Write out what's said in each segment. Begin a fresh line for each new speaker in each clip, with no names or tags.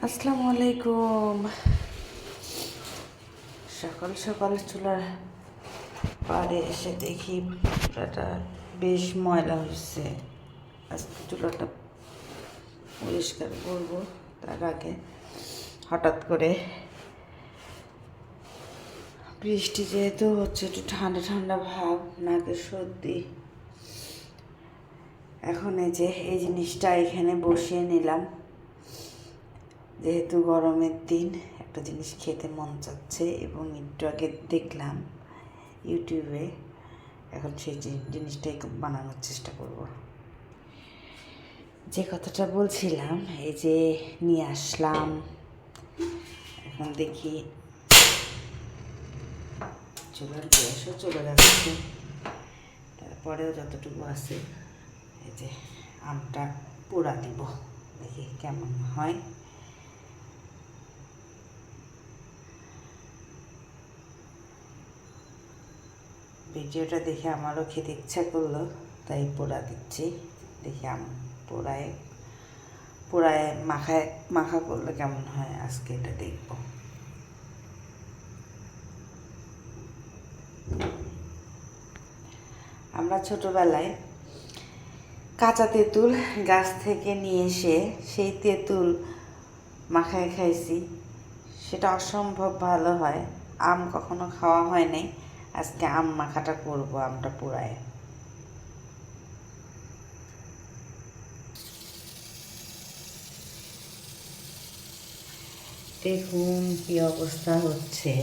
আসসালামু আলাইকুম। সকাল সকাল চুলার পাড়ে এসে দেখি চুলাটা বেশ ময়লা হয়েছে। আজকে চুলাটা পরিষ্কার করব। তার আগে হঠাৎ করে বৃষ্টি যেহেতু হচ্ছে, একটু ঠান্ডা ঠান্ডা ভাব, নাকে সর্দি। এখন এই জিনিসটা এখানে বসিয়ে নিলাম, যেহেতু গরমের দিন একটা জিনিস খেতে মন চাচ্ছে এবং একটু আগে দেখলাম ইউটিউবে। এখন সেই জিনিসটাই বানানোর চেষ্টা করব। যে কথাটা বলছিলাম, এই যে নিয়ে আসলাম, এখন দেখি চুলার গ্যাসও চলে যাচ্ছে, তারপরেও যতটুকু আছে এই যে আমটা পোড়া দিব, দেখি কেমন হয়। ভিডিওটা দেখে আমারও খেতে ইচ্ছা করলো, তাই পোড়া দিচ্ছি। দেখি আম পোড়ায় পোড়ায় মাখা করলে কেমন হয়, আজকে এটা দেখব। আমরা ছোটবেলায় কাঁচা তেঁতুল গাছ থেকে নিয়ে এসে সেই তেঁতুল মাখায় খাইছি, সেটা অসম্ভব ভালো হয়। আম কখনো খাওয়া হয় নাই, আজকে আম মাখাটা করব, আমটা পোড়ায়। দেখুন কি অবস্থা হচ্ছে।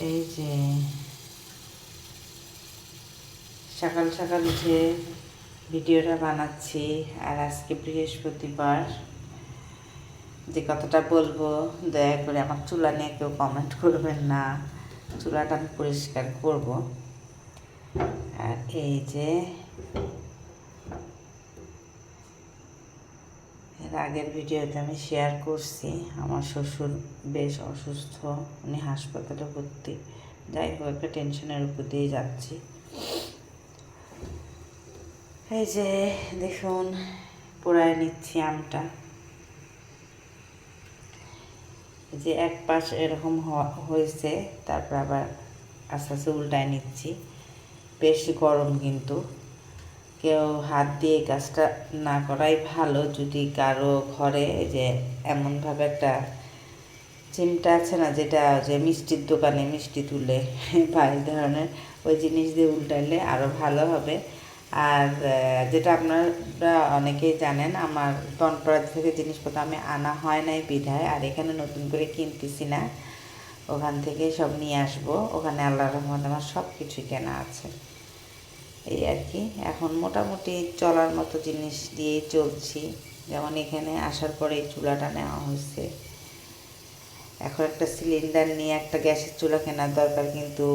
এই যে সকাল সকাল উঠে ভিডিওটা বানাচ্ছি, আর আজকে বৃহস্পতিবার। যে কথাটা বলবো, দয়া করে আমার চুলা নিয়ে কেউ কমেন্ট করবেন না, চুলাটা আমি পরিষ্কার করব। আর এই যে এর আগের ভিডিওতে আমি শেয়ার করছি, আমার শ্বশুর বেশ অসুস্থ, উনি হাসপাতালে ভর্তি। যাই হোক, একটা টেনশনের উপর দিয়ে যাচ্ছি। এই যে দেখুন পোড়ায় নিচ্ছি আমটা। যে এক পাশ এরকম হয়েছে, তারপর আবার আস্তে আস্তে উল্টায় নিচ্ছি। বেশ গরম, কিন্তু কেউ হাত দিয়ে কাজটা না করাই ভালো। যদি কারো ঘরে যে এমনভাবে একটা চিমটা আছে না, যেটা যে মিষ্টির দোকানে মিষ্টি তুলে বা এই ধরনের, ওই জিনিস দিয়ে উল্টাইলে আরও ভালো হবে। আর যেটা আপনারা অনেকেই জানেন, আমার বনপাড়া থেকে জিনিসপত্র আমি আনা হয় নাই বিধায়, আর এখানে নতুন করে কিনতেছি না, ওখান থেকে সব নিয়ে আসবো। ওখানে আল্লাহর রহমতে আমার সব কিছুই কেনা আছে। এই আর কি, এখন মোটামুটি চলার মতো জিনিস দিয়েই চলছি। যেমন এখানে আসার পরে এই চুলাটা নেওয়া হয়েছে। এখন একটা সিলিন্ডার নিয়ে একটা গ্যাসের চুলা কেনার দরকার, কিন্তু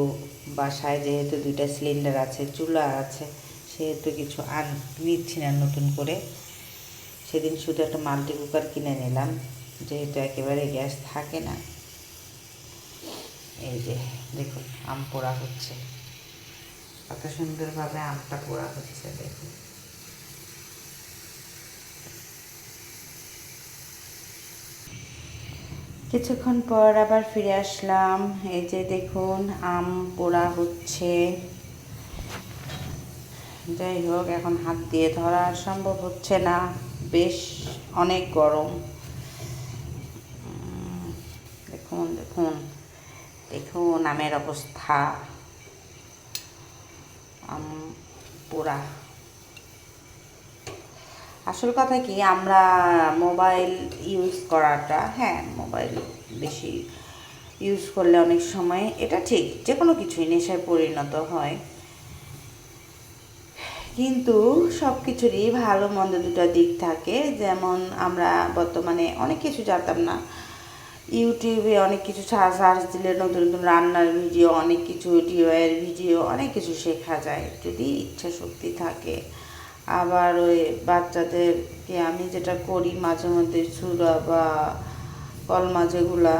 বাসায় যেহেতু 2টা সিলিন্ডার আছে, চুলা আছে, সেহেতু কিছু নিচ্ছি না নতুন করে। সেদিন শুধু একটা মাল্টি কুকার কিনে নিলাম, যেহেতু একেবারে গ্যাস থাকে না। এই যে দেখুন আম পোড়া হচ্ছে, কত সুন্দরভাবে আমটা পোড়া হচ্ছে, দেখুন। কিছুক্ষণ পর আবার ফিরে আসলাম। এই যে দেখুন আম পোড়া হচ্ছে। যাই হোক, এখন হাত দিয়ে ধরা সম্ভব হচ্ছে না, বেশ অনেক গরম। দেখুন দেখুন দেখুন আমের অবস্থা, আম পোড়া। আসল কথা কি, আমরা মোবাইল ইউজ করাটা, হ্যাঁ মোবাইল বেশি ইউজ করলে অনেক সময়, এটা ঠিক, যে কোনো কিছুই নেশায় পরিণত হয়। কিন্তু সব কিছুরই ভালো মন্দ দুটো দিক থাকে। যেমন আমরা বর্তমানে অনেক কিছু জানতাম না, ইউটিউবে অনেক কিছু সার্চ দিলে নতুন নতুন রান্নার ভিডিও, অনেক কিছু ডিওয়াইয়ের ভিডিও, অনেক কিছু শেখা যায় যদি ইচ্ছা শক্তি থাকে। আবার ওই বাচ্চাদেরকে আমি যেটা করি, মাঝে মধ্যে সূরা বা কলমা যেগুলা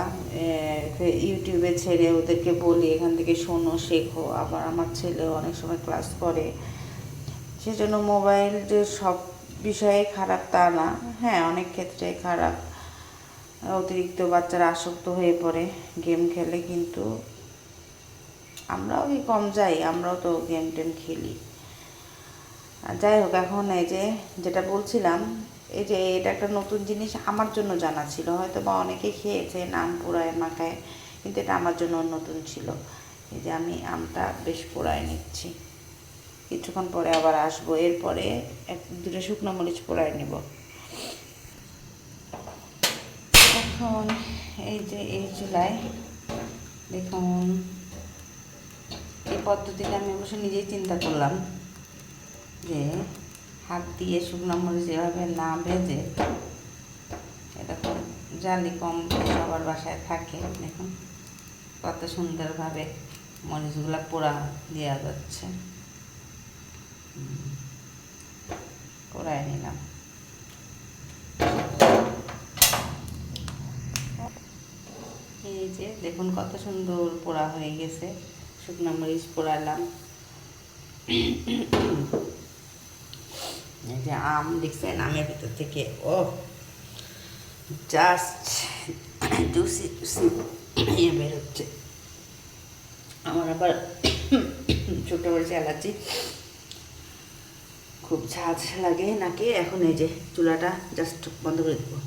ইউটিউবে ছেড়ে ওদেরকে বলি, এখান থেকে শোনো, শেখো। আবার আমার ছেলেও অনেক সময় ক্লাস করে, সেজন্য মোবাইল যে সব বিষয়ে খারাপ তা না, হ্যাঁ অনেক ক্ষেত্রে খারাপ। অতিরিক্ত বাচ্চারা আসক্ত হয়ে পড়ে গেম খেলে, কিন্তু আমরাও কি কম যাই, আমরাও তো গেম টেম খেলি। যাই হোক, এখন এই যে যেটা বলছিলাম, এই যে এটা একটা নতুন জিনিস আমার জন্য জানা ছিল, হয়তো বা অনেকে খেয়েছে নাম পোড়ায় মাখায়, কিন্তু এটা আমার জন্য নতুন ছিল। এই যে আমি আমটা বেশ পোড়ায় নিচ্ছি, কিছুক্ষণ পরে আবার আসবো, এরপরে এক দুটো শুকনো মরিচ পোড়ায় নেব। এখন এই যে এই চুলায় দেখুন, এই পদ্ধতিটা আমি অবশ্য নিজেই চিন্তা করলাম যে হাত দিয়ে শুকনো মরিচ এভাবে না ভেজে, এটা তো জালি কম সবার বাসায় থাকে, দেখুন কত সুন্দরভাবে মরিচগুলো পোড়া দেওয়া যাচ্ছে। পোড়ায় নিলাম। এই যে দেখুন কত সুন্দর পোড়া হয়ে গেছে, শুকনো মরিচ পোড়ালাম। এই যে আম দেখছেন, আমের ভিতর থেকে ও জাস্ট জুসি জুসি ইয়ে বেরোচ্ছে। আমার আবার ছোটো মরিচ অ্যালার্জি, খুব ঝাঁঝ লাগে নাকি। এখন এই যে চুলাটা জাস্ট বন্ধ করে দেবো।